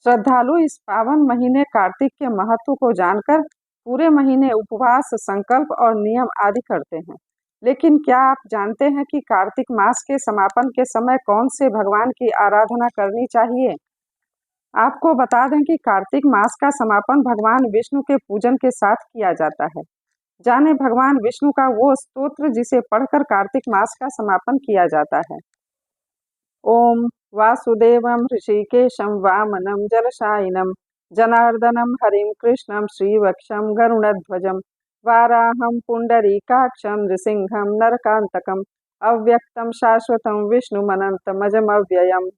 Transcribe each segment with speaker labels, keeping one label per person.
Speaker 1: श्रद्धालु इस पावन महीने कार्तिक के महत्व को जानकर पूरे महीने उपवास, संकल्प और नियम आदि करते हैं। लेकिन क्या आप जानते हैं कि कार्तिक मास के समापन के समय कौन से भगवान की आराधना करनी चाहिए? आपको बता दें कि कार्तिक मास का समापन भगवान विष्णु के पूजन के साथ किया जाता है। जाने भगवान विष्णु का वो स्तोत्र जिसे पढ़कर कार्तिक मास का समापन किया जाता है। ओम वासुदेवं ऋषिकेशं वामनं जलशायिनं जनार्दनं हरिं कृष्णं श्रीवक्षं गरुडध्वजं वाराहं पुंडरीकाक्षं नृसिंहं नरकांतकं अव्यक्तं शाश्वतं विष्णुमनन्तमजमव्ययम्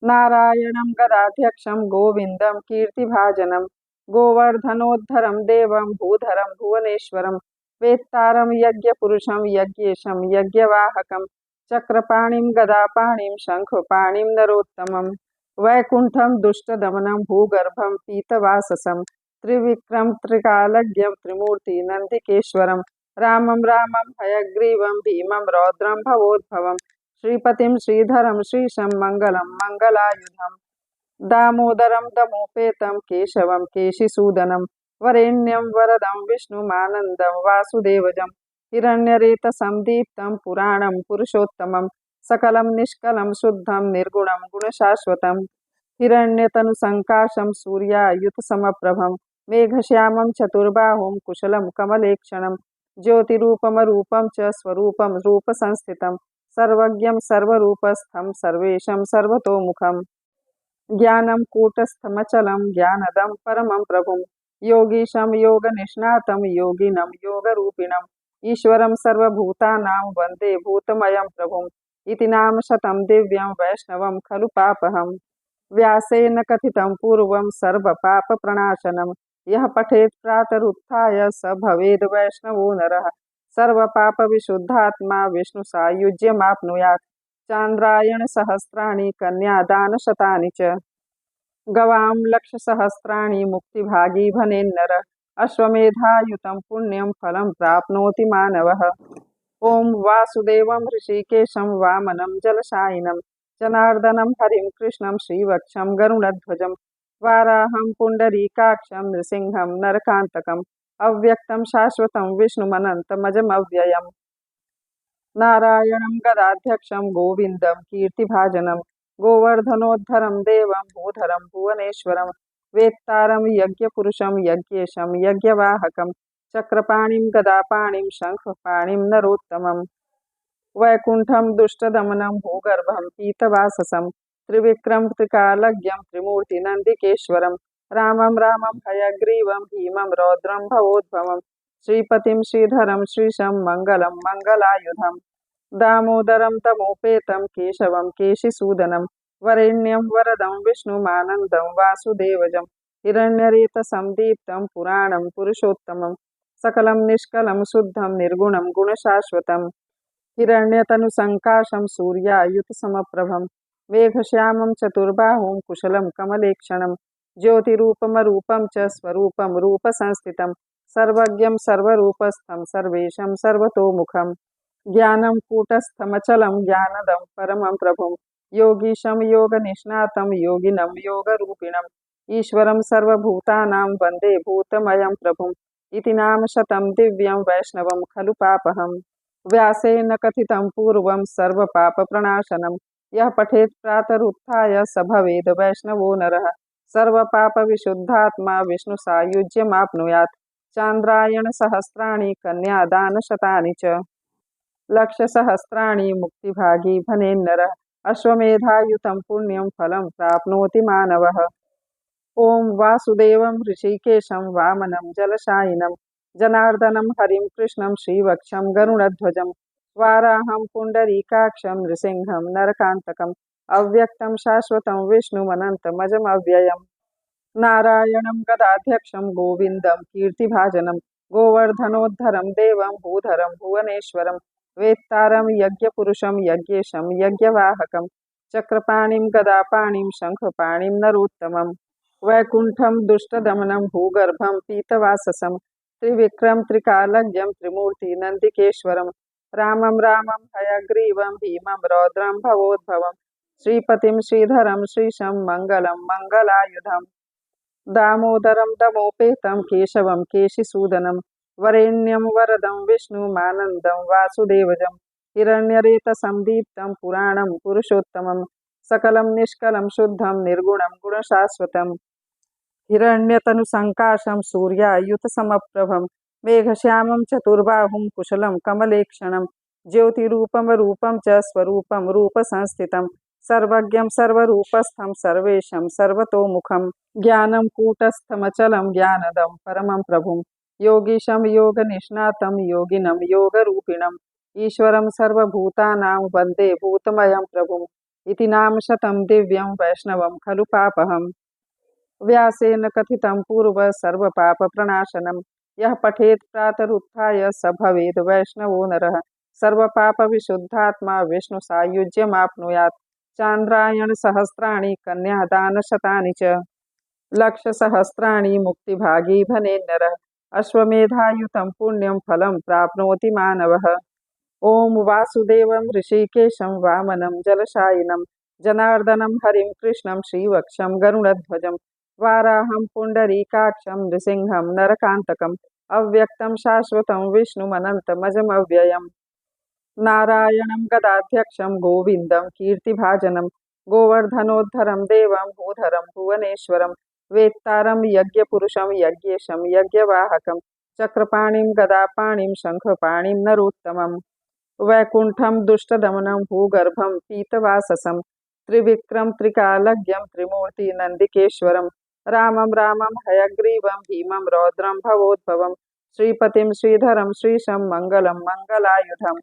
Speaker 1: नारायणं गदाध्यक्षं गोविन्दं कीर्तिभाजनं गोवर्धनोद्धरं देवं भूधरं भुवनेश्वरं वेत्तारं यज्ञपुरुषं यज्ञेशं यज्ञवाहकं चक्रपाणिं गदापाणिं शंखपाणिं नरोत्तमं वैकुंठं दुष्टदमनं भूगर्भं पीतवाससं त्रिविक्रम त्रिकालज्ञं त्रिमूर्ति नंदिकेश्वरं रामं रामं हयग्रीवं भीमं रौद्रं भवोद्भवं श्रीपतिं श्रीधरं श्रीशं मंगलं मंगलायुधं दामोदरं दमोपेतं केशवं केशिसूदनं वरेण्यं वरदं विष्णुमानन्दं वासुदेवजं हिरण्यरेतसं दीप्तं पुराणं पुरुषोत्तमं सकलं निष्कलं शुद्धं निर्गुणं गुणशाश्वतं हिरण्यतनुसङ्काशं सूर्यायुतसमप्रभं मेघश्यामं चतुर्बाहुं कुशलं कमलेक्षणं ज्योतिरूपमरूपं च स्वरूपं रूपसंस्थितं सर्वज्ञं सर्वरूपस्थं सर्वेशं सर्वतोमुखम् ज्ञानं कूटस्थमचलं ज्ञानदं परमं प्रभुं योगीशं योगनिष्णातं योगिनं योगरूपिणम् ईश्वरं सर्वभूतानां वन्दे भूतमयं प्रभुम् इति नाम शतं दिव्यं वैष्णवं खलु पापहम् व्यासेन कथितं पूर्वं सर्वपापप्रणाशनं यः पठेत् प्रातरुत्थाय स भवेद् वैष्णवो नरः सर्वपापविशुद्धात्मा विष्णुसायुज्यमाप्नुयात् चान्द्रायण सहस्राणि कन्यादानशतानि च गवां लक्षसहस्राणि मुक्तिभागी भनेन्नर अश्वमेधायुतं पुण्यं फलं प्राप्नोति मानवः। ओम वासुदेवं ऋषिकेशं वामनं जलशायिनं जनार्दनं हरिं कृष्णं श्रीवक्षं गरुडध्वजं वाराहं पुंडरीकाक्षं नृसिंहं नरकांतकं अव्यक्तं शाश्वतं विष्णुमनन्तमजमव्ययम् नारायणं गदाध्यक्षं गोविन्दं कीर्तिभाजनं गोवर्धनोद्धरं देवं भूधरं भुवनेश्वरं वेत्तारं यज्ञपुरुषं यज्ञेशं यज्ञवाहकं चक्रपाणिं गदापाणिं शंखपाणिं नरोत्तमं वैकुंठं दुष्टदमनं भूगर्भं पीतवाससं त्रिविक्रम त्रिकालज्ञं त्रिमूर्तिनन्दिकेश्वरं रामं रामं हयग्रीवं भीमं रौद्रं भवोद्भवं श्रीपतिं श्रीधरं श्रीशं मंगलं मंगलायुधं दामोदरं तमोपेतं केशवं केशिसूदनं वरेण्यं वरदं विष्णुमानन्दं वासुदेवजं हिरण्यरेतसं दीप्तं पुराणं पुरुषोत्तमं सकलं निष्कलं शुद्धं निर्गुणं गुणशाश्वतं हिरण्यतनुसङ्काशं सूर्यायुतसमप्रभं मेघश्यामं चतुर्बाहुं कुशलं कमलेक्षणं ज्योतिरूपमरूपं च स्वरूपं रूपसंस्थितं सर्वज्ञं सर्वरूपस्थं सर्वेशं सर्वतोमुखं ज्ञानं कूटस्थमचलं ज्ञानदं परमं प्रभुं योगीशं योगनिष्णातं योगिनं योगरूपिणम् ईश्वरं सर्वभूतानां वन्दे भूतमयं प्रभुम् इति नाम शतं दिव्यं वैष्णवं खलु पापहम् व्यासेन कथितं पूर्वं सर्वपापप्रणाशनं यः पठेत् प्रातरुत्थाय स भवेद् वैष्णवो नरः सर्वपापविशुद्धात्मा विष्णुसायुज्यमाप्नुयात् चान्द्रायण सहस्राणि कन्यादानशतानि च लक्षसहस्राणि मुक्तिभागी भनेन्नरः अश्वमेधायुतं पुण्यं फलं प्राप्नोति मानवः। ओम वासुदेवं ऋषिकेशं वामनं जलशायिनं जनार्दनं हरिं कृष्णं श्रीवक्षं गरुडध्वजं वाराहं पुंडरीकाक्षं नृसिंहं नरकांतकं अव्यक्तं शाश्वतं विष्णुमनन्तमजमव्ययम् नारायणं गदाध्यक्षं गोविन्दं कीर्तिभाजनं गोवर्धनोद्धरं देवं भूधरं भुवनेश्वरं वेत्तारं यज्ञपुरुषं यज्ञेशं यज्ञवाहकं चक्रपाणिं गदापाणिं शंखपाणिं नरोत्तमं वैकुंठं दुष्टदमनं भूगर्भं पीतवाससं त्रिविक्रम त्रिकालज्ञं त्रिमूर्ति नंदिकेश्वरं रामं रामं हयग्रीवं भीमं रौद्रं भवोद्भवं श्रीपतिं श्रीधरं श्रीशं मङ्गलं मङ्गलायुधं दामोदरं दमोपेतं केशवं केशिसूदनं वरेण्यं वरदं विष्णुमानन्दं वासुदेवजं हिरण्यरेतसंदीप्तं पुराणं पुरुषोत्तमं सकलं निष्कलं शुद्धं निर्गुणं गुणशाश्वतं हिरण्यतनुसङ्काशं सूर्यायुतसमप्रभं मेघश्यामं चतुर्बाहुं कुशलं कमलेक्षणं ज्योतिरूपमरूपं च स्वरूपं रूपसंस्थितं सर्वज्ञं सर्वरूपस्थं सर्वेशं सर्वतोमुखं ज्ञानं कूटस्थमचलं ज्ञानदं परमं प्रभुं योगीशं योगनिष्णातं योगिनं योगरूपिणम् ईश्वरं सर्वभूतानां वन्दे भूतमयं प्रभुम् इति नामशतं दिव्यं वैष्णवं खलु पापहम् व्यासेन कथितं पूर्व सर्वपापप्रणाशनं यः पठेत् प्रातरुत्थाय स भवेद् वैष्णवो नरः सर्वपापविशुद्धात्मा विष्णुसायुज्यमाप्नुयात् चान्द्रायणसहस्राणि कन्यादानशतानि च लक्षसहस्राणि मुक्तिभागी भनेन्नरः अश्वमेधायुतं पुण्यं फलं प्राप्नोति मानवः ॐ वासुदेवं ऋषिकेशं वामनं जलशायिनं जनार्दनं हरिं कृष्णं श्रीवक्षं गरुडध्वजं वाराहं पुण्डरीकाक्षं नृसिंहं नरकान्तकम् अव्यक्तं शाश्वतं विष्णुमनन्तमजमव्ययम् नारायणं गदाध्यक्षं गोविन्दं कीर्तिभाजनं गोवर्धनोद्धरं देवं भूधरं भुवनेश्वरं वेत्तारं यज्ञपुरुषं यज्ञेशं यज्ञवाहकं चक्रपाणिं गदापाणिं शङ्खपाणिं नरोत्तमम् वैकुण्ठं दुष्टदमनं भूगर्भं पीतवाससं त्रिविक्रम त्रिकालज्ञं त्रिमूर्ति नन्दिकेश्वरं रामं रामं हयग्रीवं भीमं रौद्रं भवोद्भवं श्रीपतिं श्रीधरं श्रीशं मङ्गलं मङ्गलायुधं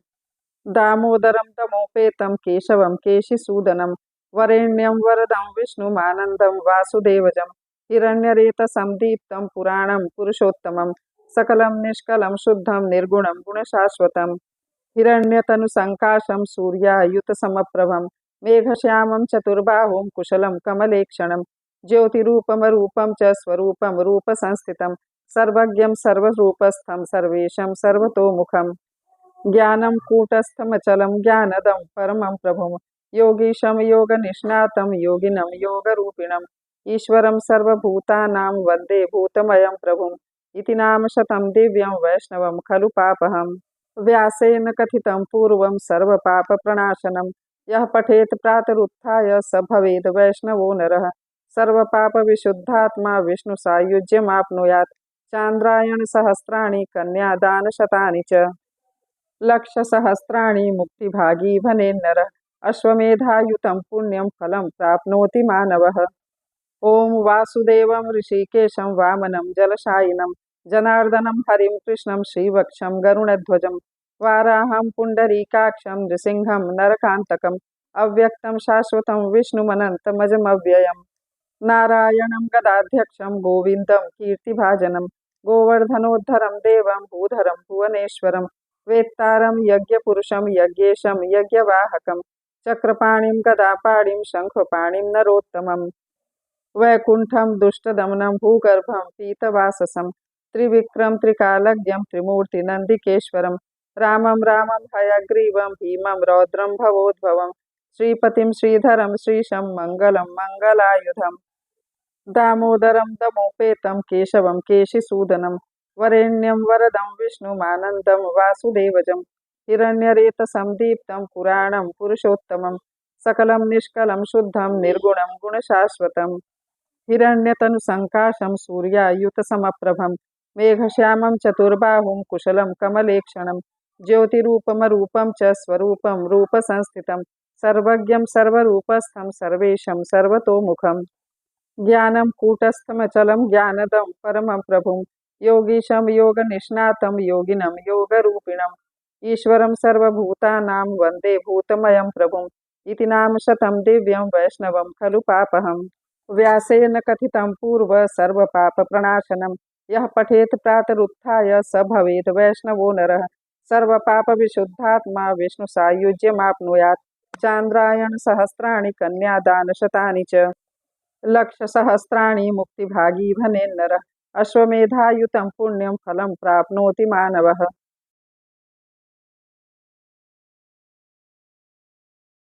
Speaker 1: दामोदरं दमोपेतं केशवं केशिसूदनं वरेण्यं वरदं विष्णुमानन्दं वासुदेवजं हिरण्यरेतसंदीप्तं पुराणं पुरुषोत्तमं सकलं निष्कलं शुद्धं निर्गुणं गुणशाश्वतं हिरण्यतनुसङ्काशं सूर्यायुतसमप्रभं मेघश्यामं चतुर्बाहुं कुशलं कमलेक्षणं ज्योतिरूपमरूपं च स्वरूपं रूपसंस्थितं सर्वज्ञं सर्वरूपस्थं सर्वेशं सर्वतोमुखं ज्ञानं कूटस्थमचलं ज्ञानदं परमं प्रभुं योगीशं योगनिष्णातं योगिनं योगरूपिणम् ईश्वरं सर्वभूतानां वन्दे भूतमयं प्रभुम् इति नामशतं दिव्यं वैष्णवं खलु पापहम् व्यासेन कथितं पूर्वं सर्वपापप्रणाशनं यः पठेत् प्रातरुत्थाय स भवेद् वैष्णवो नरः सर्वपापविशुद्धात्मा विष्णुसायुज्यमाप्नुयात् चान्द्रायणसहस्राणि कन्यादानशतानि च लक्षसहस्राणि मुक्तिभागी भनेन्नरः अश्वमेधायुतं पुण्यं फलं प्राप्नोति मानवः ॐ वासुदेवं ऋषिकेशं वामनं जलशायिनं जनार्दनं हरिं कृष्णं श्रीवक्षं गरुडध्वजं वाराहं पुण्डरीकाक्षं नृसिंहं नरकान्तकम् अव्यक्तं शाश्वतं विष्णुमनन्तमजमव्ययम् नारायणं गदाध्यक्षं गोविन्दं कीर्तिभाजनं गोवर्धनोद्धरं देवं भूधरं भुवनेश्वरं वेत्तारं यज्ञपुरुषं यज्ञेशं यज्ञवाहकं चक्रपाणिं गदापाणिं शङ्खपाणिं नरोत्तमम् वैकुण्ठं दुष्टदमनं भूगर्भं पीतवाससं त्रिविक्रम त्रिकालज्ञं त्रिमूर्ति नन्दिकेश्वरं रामं रामं हयग्रीवं भीमं रौद्रं भवोद्भवं श्रीपतिं श्रीधरं श्रीशं मङ्गलं मङ्गलायुधं दामोदरं दमोपेतं केशवं केशिसूदनं वरेण्यं वरदं विष्णुमानन्दं वासुदेवजं हिरण्यरेतसंदीप्तं पुराणं पुरुषोत्तमं सकलं निष्कलं शुद्धं निर्गुणं गुणशाश्वतं हिरण्यतनुसङ्काशं सूर्यायुतसमप्रभं मेघश्यामं चतुर्बाहुं कुशलं कमलेक्षणं ज्योतिरूपमरूपं च स्वरूपं रूपसंस्थितं सर्वज्ञं सर्वरूपस्थं सर्वेशं सर्वतोमुखं ज्ञानं कूटस्थमचलं ज्ञानदं परमं प्रभुं योगीशं योगनिष्णातं योगिनं योगरूपिणम् ईश्वरं सर्वभूतानां वन्दे भूतमयं प्रभुम् इति नामशतं दिव्यं वैष्णवं खलु पापहम् व्यासेन कथितं पूर्व सर्वपापप्रणाशनं यः पठेत् प्रातरुत्थाय स भवेद् वैष्णवो नरः सर्वपापविशुद्धात्मा विष्णुसायुज्यमाप्नुयात् चान्द्रायणसहस्राणि कन्यादानशतानि च लक्षसहस्राणि मुक्तिभागी भनेन्नरः अश्वमेधायुतं पुण्यं फलं प्राप्नोति मानवः